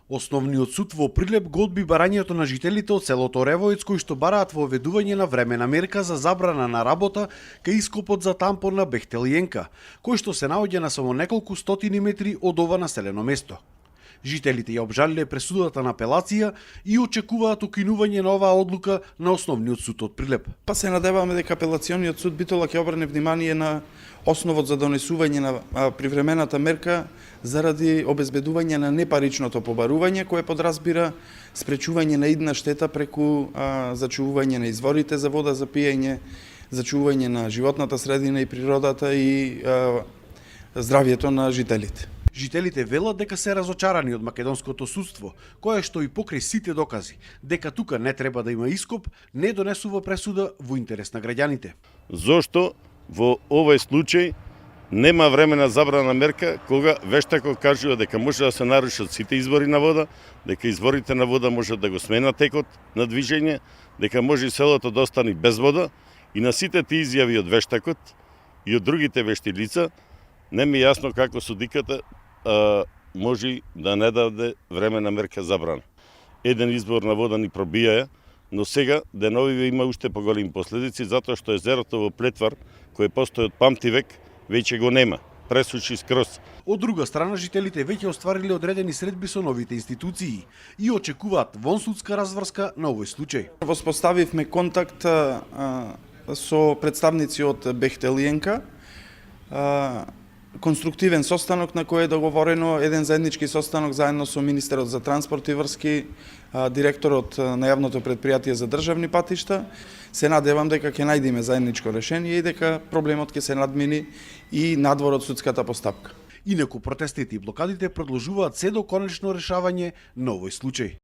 Основниот суд во Прилеп го одби барањето на жителите од селото Ревоец кои што бараат воведување на времена мерка за забрана на работа кај ископот за тампон на Бехтелиенка, кој што се наоѓа на само неколку стотини метри од ова населено место. Жителите ја обжалиле пресудата на апелација и очекуваат укинување на оваа одлука на Основниот суд од Прилеп. Па се надеваме дека апелациониот суд битола ќе обрне внимание на основот за донесување на привремената мерка заради обезбедување на непаричното побарување кое подразбира спречување на идна штета преку зачувување на изворите за вода за пиење, зачувување на животната средина и природата и здравјето на жителите. Жителите велат дека се разочарани од македонското судство, кое што и покрај сите докази дека тука не треба да има ископ, не донесува пресуда во интерес на граѓаните. Зошто во овој случај нема времена забрана мерка кога вештакот кажува дека може да се нарушат сите извори на вода, дека изворите на вода може да го сменат текот на движење, дека може и селото да остане без вода и на сите тие изјави од вештакот и од другите вешти лица не ми е јасно како судиката може да не даде времена мерка забрана. Еден извор на вода ни пробија, но сега деновиве има уште поголеми последици затоа што езерото во Плетвар, кој постои од памтивек, веќе го нема. Пресуши скроз. Од друга страна, жителите веќе оствариле одредени средби со новите институции и очекуваат вонсудска разврска на овој случај. Воспоставивме контакт со представници од Бехтелиенка, конструктивен состанок на кој е договорено еден заеднички состанок заедно со министерот за транспорт и врски, директорот на јавното претпријатие за државни патишта. Се надевам дека ќе најдеме заедничко решение и дека проблемот ќе се надмини и надвор од судската постапка. Инаку протестите и блокадите продолжуваат се до конечно решавање на овој случај.